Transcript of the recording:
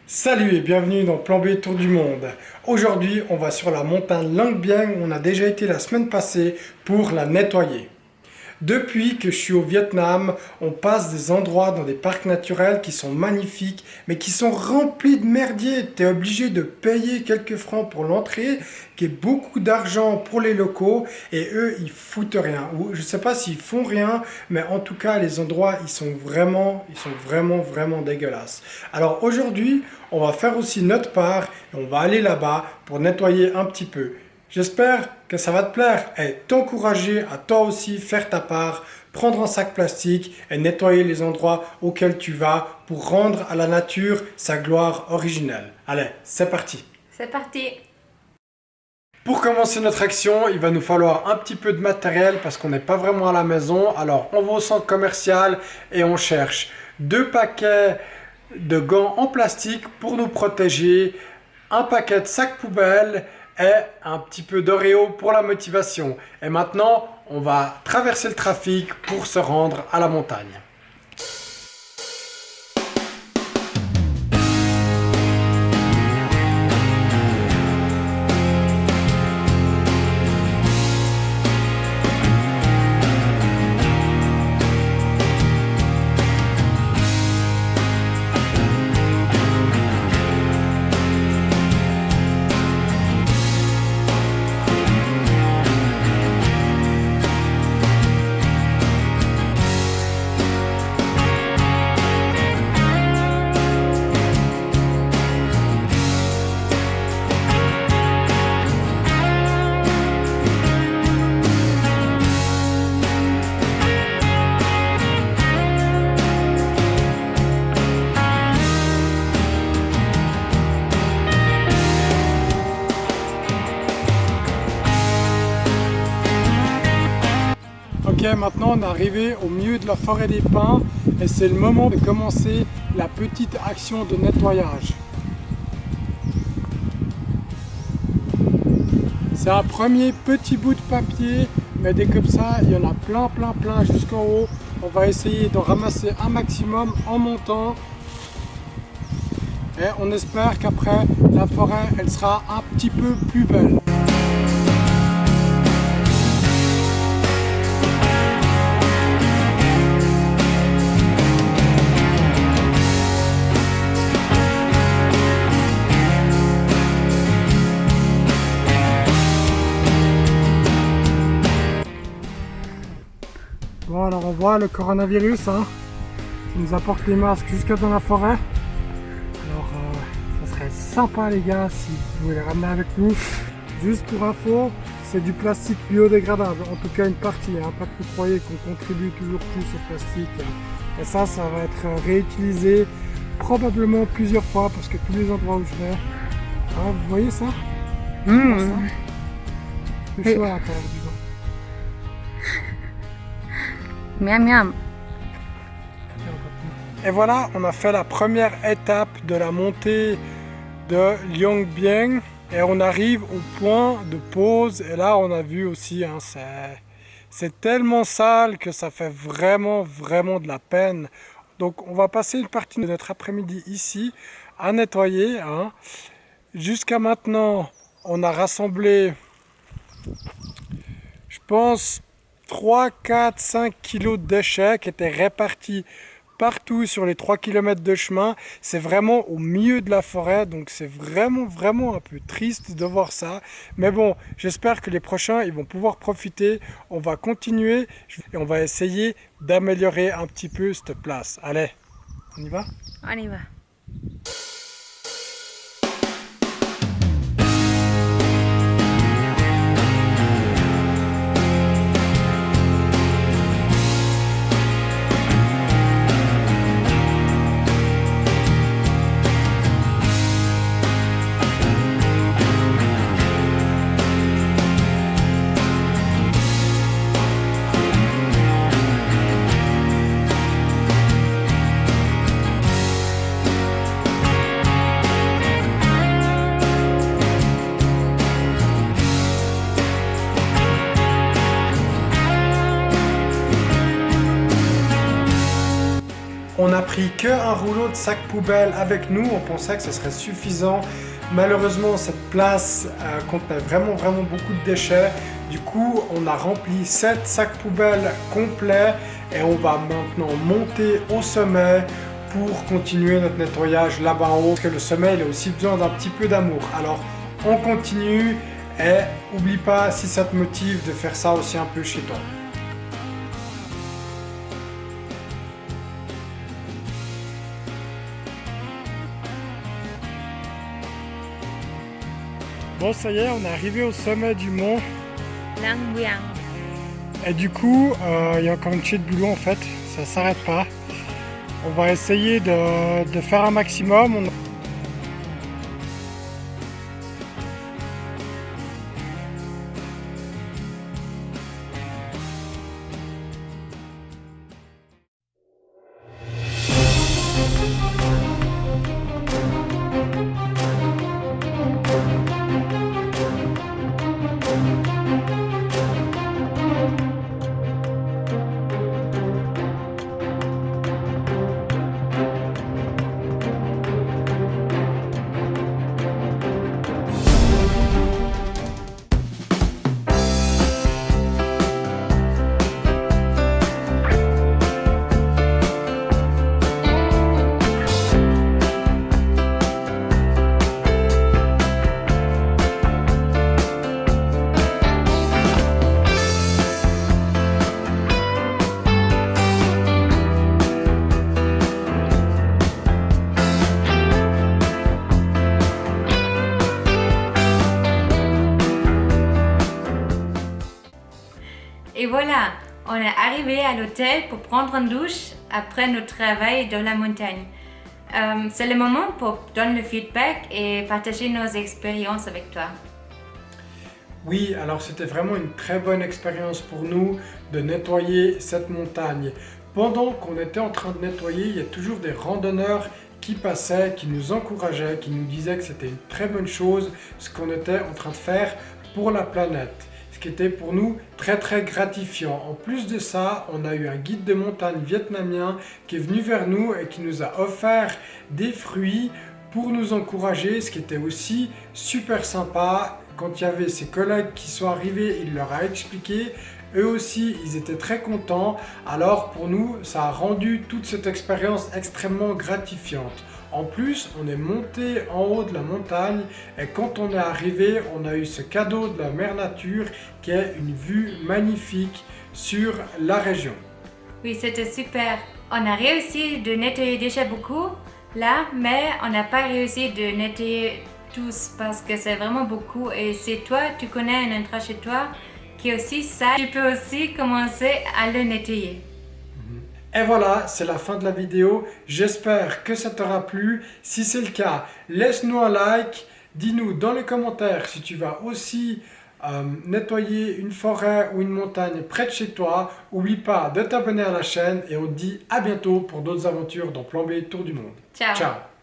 Salut et bienvenue dans Plan B Tour du Monde. Aujourd'hui, on va sur la montagne Lang Biang où on a déjà été la semaine passée pour la nettoyer. Depuis que je suis au Vietnam, on passe des endroits dans des parcs naturels qui sont magnifiques, mais qui sont remplis de merdier. Tu es obligé de payer quelques francs pour l'entrée, qui est beaucoup d'argent pour les locaux, et eux, ils foutent rien. Ou je sais pas s'ils font rien, mais en tout cas, les endroits, ils sont vraiment dégueulasses. Alors aujourd'hui, on va faire aussi notre part, et on va aller là-bas pour nettoyer un petit peu. J'espère que ça va te plaire et t'encourager à toi aussi faire ta part, prendre un sac plastique et nettoyer les endroits auxquels tu vas pour rendre à la nature sa gloire originelle. Allez, c'est parti! C'est parti. Pour commencer notre action, il va nous falloir un petit peu de matériel parce qu'on n'est pas vraiment à la maison. Alors on va au centre commercial et on cherche 2 paquets de gants en plastique pour nous protéger, un paquet de sacs poubelles et un petit peu d'Oreo pour la motivation. Et maintenant, on va traverser le trafic pour se rendre à la montagne. Ok, maintenant on est arrivé au milieu de la forêt des pins et c'est le moment de commencer la petite action de nettoyage. C'est un premier petit bout de papier, mais dès comme ça, il y en a plein jusqu'en haut. On va essayer de ramasser un maximum en montant. Et on espère qu'après, la forêt, elle sera un petit peu plus belle. Bon, alors on voit le coronavirus qui nous apporte les masques jusque dans la forêt. Alors ça serait sympa les gars si vous pouvez les ramener avec nous. Juste pour info, c'est du plastique biodégradable, en tout cas une partie, pas que vous croyez qu'on contribue toujours plus au plastique. Et ça va être réutilisé probablement plusieurs fois parce que tous les endroits où je vais, vous voyez ça? C'est chaud à l'intérieur du vent. Miam miam. Et voilà, on a fait la première étape de la montée de Lang Biang et on arrive au point de pause. Et là, on a vu aussi, c'est tellement sale que ça fait vraiment de la peine. Donc, on va passer une partie de notre après-midi ici à nettoyer. Jusqu'à maintenant, on a rassemblé, je pense, 3, 4, 5 kilos de déchets qui étaient répartis partout sur les 3 km de chemin. C'est vraiment au milieu de la forêt, donc c'est vraiment un peu triste de voir ça. Mais bon, j'espère que les prochains, ils vont pouvoir profiter. On va continuer et on va essayer d'améliorer un petit peu cette place. Allez, on y va? On y va. On a pris qu'un rouleau de sac poubelle avec nous, on pensait que ce serait suffisant. Malheureusement, cette place contenait vraiment beaucoup de déchets. Du coup, on a rempli 7 sacs poubelles complets et on va maintenant monter au sommet pour continuer notre nettoyage là-bas en haut. Parce que le sommet, il a aussi besoin d'un petit peu d'amour. Alors, on continue et n'oublie pas, si ça te motive, de faire ça aussi un peu chez toi. Bon, ça y est, on est arrivé au sommet du mont. Lang Biang. Et du coup, il y a encore une chier de boulot en fait, ça s'arrête pas. On va essayer de faire un maximum. Et voilà, on est arrivé à l'hôtel pour prendre une douche après notre travail dans la montagne. C'est le moment pour donner le feedback et partager nos expériences avec toi. Oui, alors c'était vraiment une très bonne expérience pour nous de nettoyer cette montagne. Pendant qu'on était en train de nettoyer, il y a toujours des randonneurs qui passaient, qui nous encourageaient, qui nous disaient que c'était une très bonne chose ce qu'on était en train de faire pour la planète. Ce qui était pour nous très gratifiant. En plus de ça, on a eu un guide de montagne vietnamien qui est venu vers nous et qui nous a offert des fruits pour nous encourager, ce qui était aussi super sympa. Quand il y avait ses collègues qui sont arrivés, il leur a expliqué. Eux aussi, ils étaient très contents. Alors pour nous, ça a rendu toute cette expérience extrêmement gratifiante. En plus, on est monté en haut de la montagne et quand on est arrivé, on a eu ce cadeau de la mère nature qui est une vue magnifique sur la région. Oui, c'était super. On a réussi de nettoyer déjà beaucoup là, mais on n'a pas réussi de nettoyer tous parce que c'est vraiment beaucoup. Et si toi, tu connais un endroit chez toi qui est aussi ça, tu peux aussi commencer à le nettoyer. Et voilà, c'est la fin de la vidéo. J'espère que ça t'aura plu. Si c'est le cas, laisse-nous un like. Dis-nous dans les commentaires si tu vas aussi nettoyer une forêt ou une montagne près de chez toi. N'oublie pas de t'abonner à la chaîne et on te dit à bientôt pour d'autres aventures dans Plan B Tour du Monde. Ciao. Ciao.